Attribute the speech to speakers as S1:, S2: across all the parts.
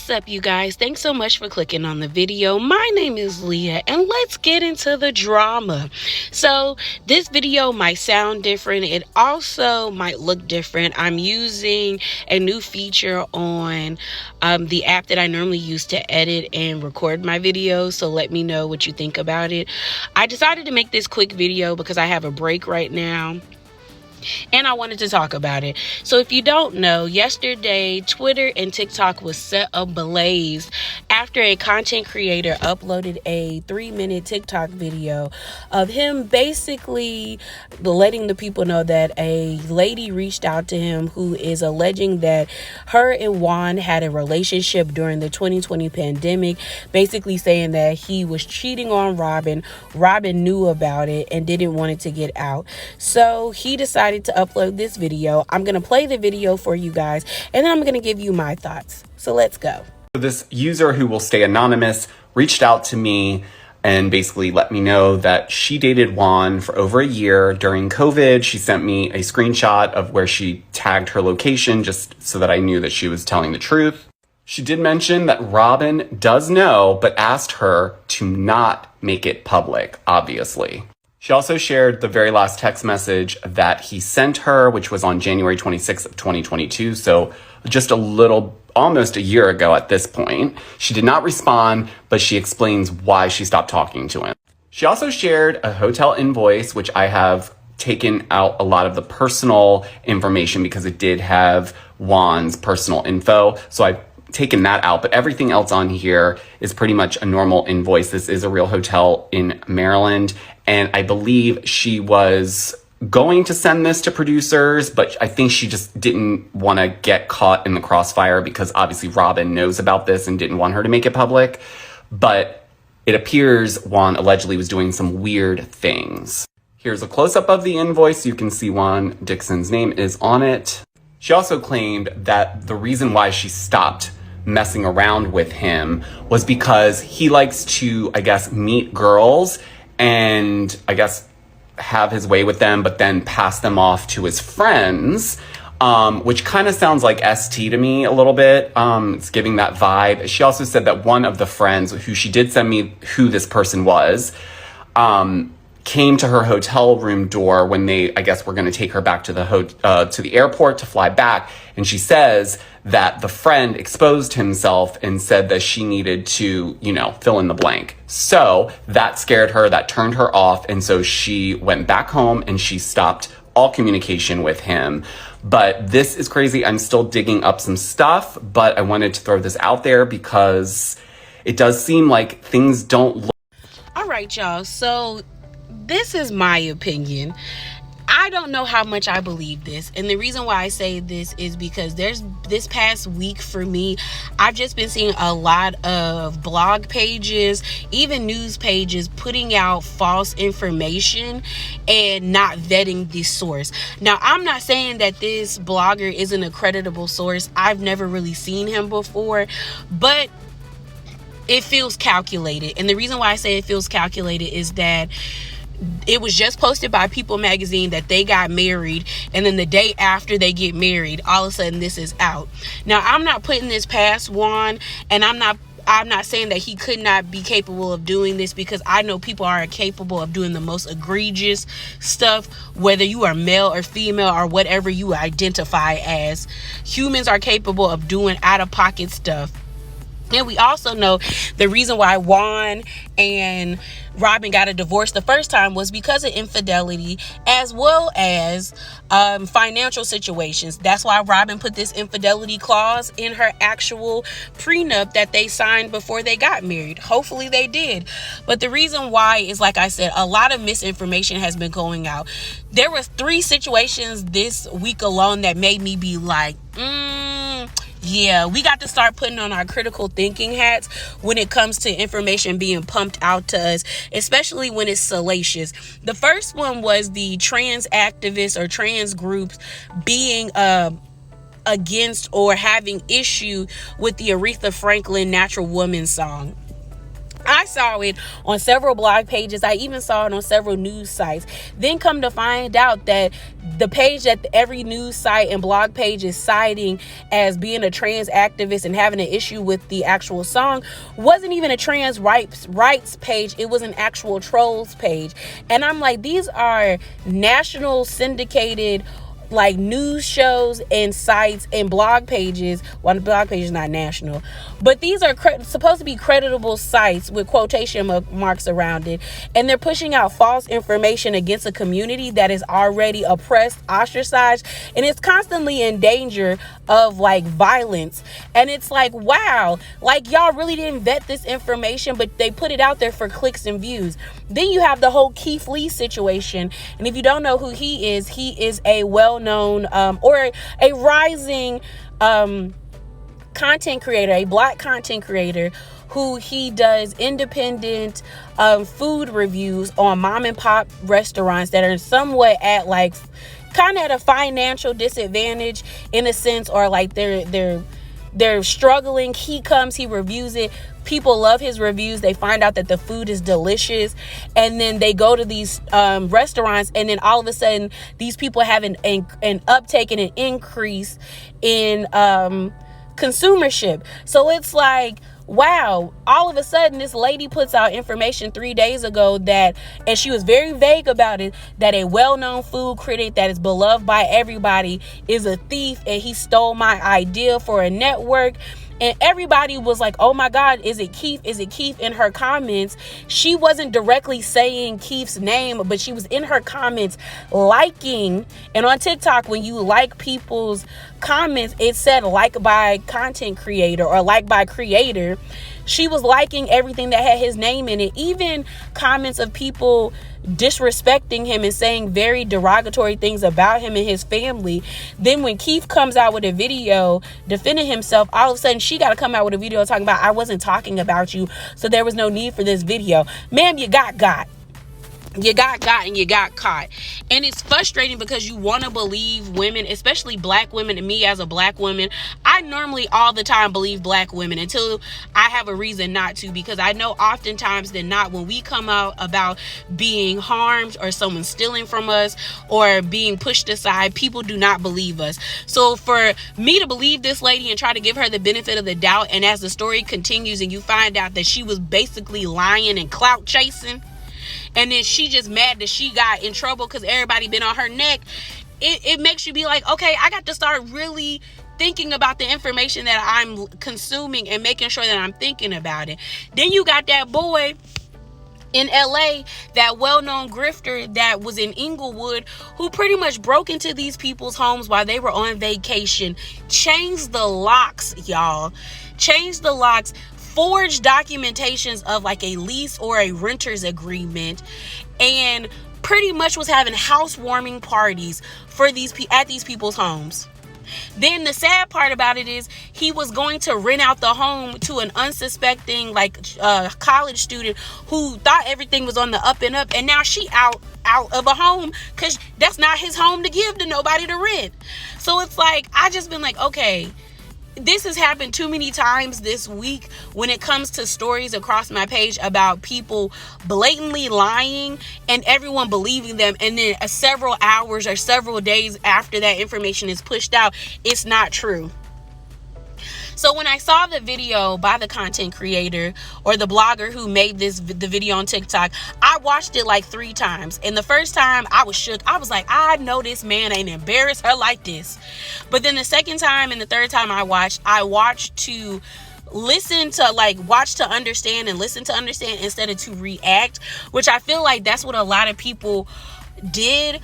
S1: What's up, you guys? Thanks so much for clicking on the video. My name is Leah, and let's get into the drama. So this video might sound different. It also might look different. I'm using a new feature on the app that I normally use to edit and record my videos, so let me know what you think about it. I decided to make this quick video because I have a break right now, and I wanted to talk about it. So if you don't know, yesterday Twitter and TikTok was set ablaze after a content creator uploaded a 3-minute TikTok video of him basically letting the people know that a lady reached out to him who is alleging that her and Juan had a relationship during the 2020 pandemic, basically saying that he was cheating on Robin. Robin knew about it and didn't want it to get out. So he decided to upload this video. I'm going to play the video for you guys, and then I'm going to give you my thoughts. So let's go.
S2: This user, who will stay anonymous, reached out to me and basically let me know that she dated Juan for over a year during COVID. She sent me a screenshot of where she tagged her location just so that I knew that she was telling the truth. She did mention that Robin does know, but asked her to not make it public, obviously. She also shared the very last text message that he sent her, which was on January 26th of 2022. So just almost a year ago at this point. She did not respond, but she explains why she stopped talking to him. She also shared a hotel invoice, which I have taken out a lot of the personal information because it did have Juan's personal info. So I've taken that out, but everything else on here is pretty much a normal invoice. This is a real hotel in Maryland, and I believe she was going to send this to producers, but I think she just didn't want to get caught in the crossfire because obviously Robin knows about this and didn't want her to make it public. But it appears Juan allegedly was doing some weird things. Here's a close-up of the invoice. You can see Juan Dixon's name is on it. She also claimed that the reason why she stopped messing around with him was because he likes to, I guess, meet girls and, I guess, have his way with them, but then pass them off to his friends, which kind of sounds like ST to me a little bit. It's giving that vibe. She also said that one of the friends, who she did send me who this person was, came to her hotel room door when they, I guess, were going to take her back to the airport to fly back. And she says that the friend exposed himself and said that she needed to, fill in the blank. So that scared her, that turned her off. And so she went back home and she stopped all communication with him. But this is crazy. I'm still digging up some stuff, but I wanted to throw this out there because it does seem like things don't look.
S1: All right, y'all. So this is my opinion. I don't know how much I believe this, and the reason why I say this is because this past week for me, I've just been seeing a lot of blog pages, even news pages, putting out false information and not vetting the source. Now, I'm not saying that this blogger isn't a creditable source. I've never really seen him before, but it feels calculated. And the reason why I say it feels calculated is that it was just posted by People magazine that they got married, and then the day after they get married, all of a sudden this is out. Now, I'm not putting this past Juan, and I'm not saying that he could not be capable of doing this, because I know people are capable of doing the most egregious stuff, whether you are male or female or whatever you identify as. Humans are capable of doing out-of-pocket stuff. And we also know the reason why Juan and Robin got a divorce the first time was because of infidelity, as well as financial situations. That's why Robin put this infidelity clause in her actual prenup that they signed before they got married. Hopefully they did. But the reason why is, like I said, a lot of misinformation has been going out. There were 3 situations this week alone that made me be like, yeah, we got to start putting on our critical thinking hats when it comes to information being pumped out to us, especially when it's salacious. The first one was the trans activists or trans groups being against or having issue with the Aretha Franklin Natural Woman song. I saw it on several blog pages. I even saw it on several news sites. Then come to find out that the page that every news site and blog page is citing as being a trans activist and having an issue with the actual song wasn't even a trans rights page. It was an actual trolls page. And I'm like, these are national syndicated like news shows and sites and blog pages. Well, the blog page is not national, but these are supposed to be creditable sites with quotation marks around it, and they're pushing out false information against a community that is already oppressed, ostracized, and it's constantly in danger of like violence. And it's like, wow, like y'all really didn't vet this information, but they put it out there for clicks and views. Then you have the whole Keith Lee situation, and if you don't know who he is a well-known or a rising content creator, a Black content creator who he does independent food reviews on mom and pop restaurants that are somewhat at like kind of at a financial disadvantage in a sense, or like they're struggling. He comes, he reviews it. People love his reviews. They find out that the food is delicious, and then they go to these restaurants, and then all of a sudden these people have an uptake and an increase in consumership. So it's like, wow, all of a sudden this lady puts out information 3 days ago that, and she was very vague about it, that a well-known food critic that is beloved by everybody is a thief and he stole my idea for a network. And everybody was like, oh my God, is it Keith? Is it Keith? In her comments, she wasn't directly saying Keith's name, but she was in her comments liking. And on TikTok, when you like people's comments, it said like by content creator or like by creator. She was liking everything that had his name in it, even comments of people disrespecting him and saying very derogatory things about him and his family. Then when Keith comes out with a video defending himself, all of a sudden she got to come out with a video talking about, I wasn't talking about you, so there was no need for this video. Ma'am, you got you got and you got caught. And it's frustrating because you want to believe women, especially Black women, and me as a Black woman, I normally all the time believe Black women until I have a reason not to, because I know oftentimes than not when we come out about being harmed or someone stealing from us or being pushed aside, people do not believe us. So for me to believe this lady and try to give her the benefit of the doubt, and as the story continues and you find out that she was basically lying and clout chasing, and then she just mad that she got in trouble because everybody been on her neck, it makes you be like, okay, I got to start really thinking about the information that I'm consuming and making sure that I'm thinking about it. Then you got that boy in LA, that well-known grifter that was in Inglewood, who pretty much broke into these people's homes while they were on vacation, changed the locks, y'all, forged documentations of like a lease or a renter's agreement, and pretty much was having housewarming parties for at these people's homes. Then the sad part about it is he was going to rent out the home to an unsuspecting college student who thought everything was on the up and up, and now she out of a home because that's not his home to give to nobody to rent. So it's like, I just been like, okay, this has happened too many times this week when it comes to stories across my page about people blatantly lying and everyone believing them, and then several hours or several days after that information is pushed out, it's not true. So when I saw the video by the content creator or the blogger who made the video on TikTok, I watched it like 3 times. And the first time I was shook. I was like, I know this man ain't embarrassed her like this. But then the second time and the third time I watched to listen to, like, watch to understand and listen to understand instead of to react, which I feel like that's what a lot of people did.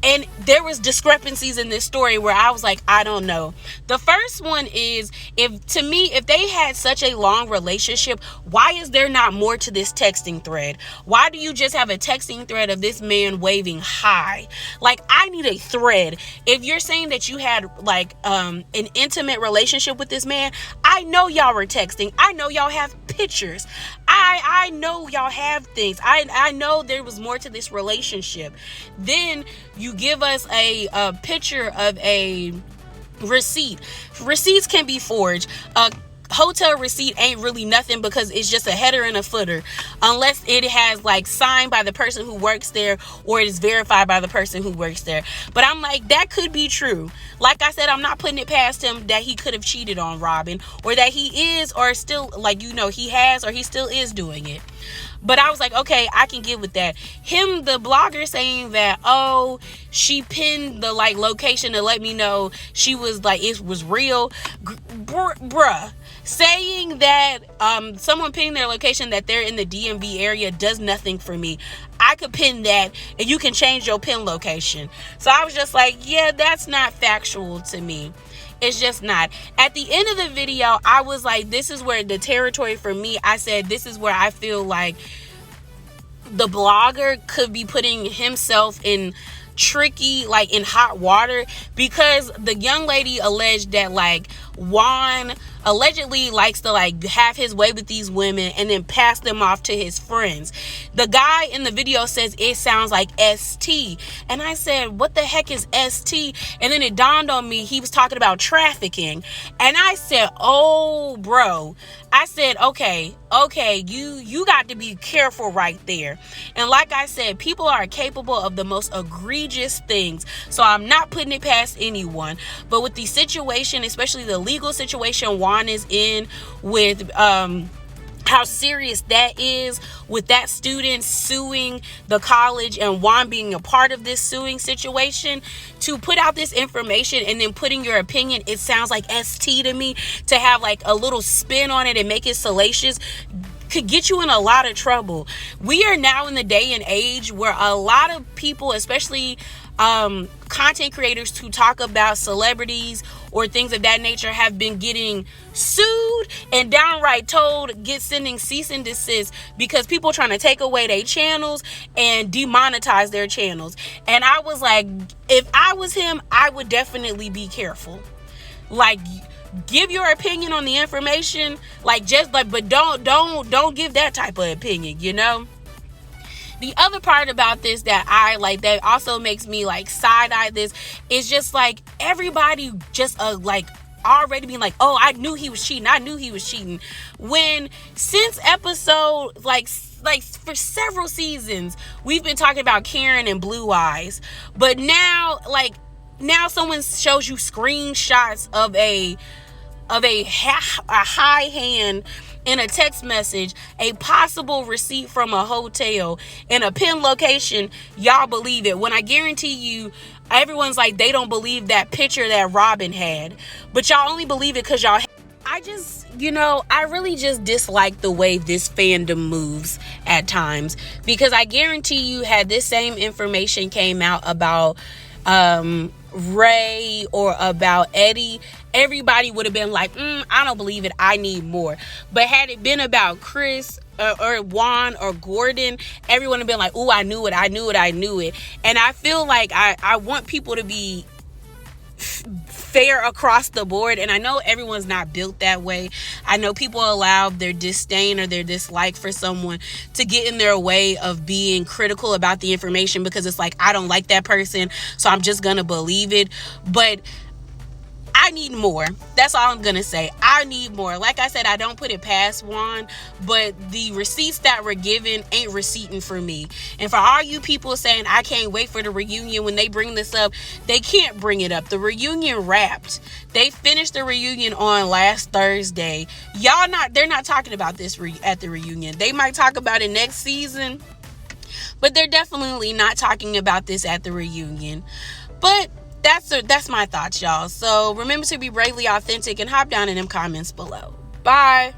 S1: And there was discrepancies in this story where I was like, I don't know. The first one is, if they had such a long relationship, why is there not more to this texting thread? Why do you just have a texting thread of this man waving hi? Like, I need a thread. If you're saying that you had like an intimate relationship with this man, I know y'all were texting. I know y'all have pictures. I know y'all have things. I know there was more to this relationship. Then you give us a picture of a receipt. Receipts can be forged. hotel receipt ain't really nothing because it's just a header and a footer, unless it has like signed by the person who works there or it is verified by the person who works there. But I'm like, that could be true. Like I said, I'm not putting it past him that he could have cheated on Robin, or that he is, or still, like, he has, or he still is doing it. But I was like, okay, I can get with that. Him, the blogger, saying that, oh, she pinned the like location to let me know she was like, it was real. Bruh. Saying that someone pinning their location that they're in the DMV area does nothing for me. I could pin that and you can change your pin location. So I was just like, yeah, that's not factual to me. It's just not. At the end of the video, I was like, this is where the territory for me, I said, this is where I feel like the blogger could be putting himself in tricky, like in hot water, because the young lady alleged that like Juan allegedly likes to like have his way with these women and then pass them off to his friends. The guy in the video says it sounds like ST, and I said, what the heck is ST? And then it dawned on me he was talking about trafficking, and I said, oh bro, I said, okay, you got to be careful right there. And like I said, people are capable of the most egregious things, so I'm not putting it past anyone. But with the situation, especially the legal situation Juan is in, with how serious that is, with that student suing the college and Juan being a part of this suing situation, to put out this information and then putting your opinion, it sounds like ST to me, to have like a little spin on it and make it salacious, could get you in a lot of trouble. We are now in the day and age where a lot of people, especially content creators who talk about celebrities or things of that nature, have been getting sued and downright told sending cease and desist because people trying to take away their channels and demonetize their channels. And I was like, if I was him, I would definitely be careful. Like, give your opinion on the information, like, just like, but don't give that type of opinion. The other part about this that I like, that also makes me like side-eye this, is just like everybody just like already being like, oh, I knew he was cheating. When since episode like for several seasons, we've been talking about Karen and Blue Eyes, but now someone shows you screenshots of a high hand in a text message, a possible receipt from a hotel, and a pin location. Y'all believe it, when I guarantee you everyone's like, they don't believe that picture that Robin had, but y'all only believe it because y'all. I really just dislike the way this fandom moves at times, because I guarantee you, had this same information came out about Ray or about Eddie, everybody would have been like, I don't believe it, I need more. But had it been about Chris or Juan or Gordon, everyone would have been like, I knew it. And I feel like I want people to be fair across the board, and I know everyone's not built that way. I know people allow their disdain or their dislike for someone to get in their way of being critical about the information, because it's like, I don't like that person, so I'm just gonna believe it. But I need more. That's all I'm gonna say. I need more. Like I said, I don't put it past Juan, but the receipts that were given ain't receipting for me. And for all you people saying I can't wait for the reunion, when they bring this up, they can't bring it up. The reunion wrapped. They finished the reunion on last Thursday. They're not talking about this at the reunion. They might talk about it next season, but they're definitely not talking about this at the reunion. But that's my thoughts, y'all. So remember to be bravely authentic and hop down in them comments below. Bye.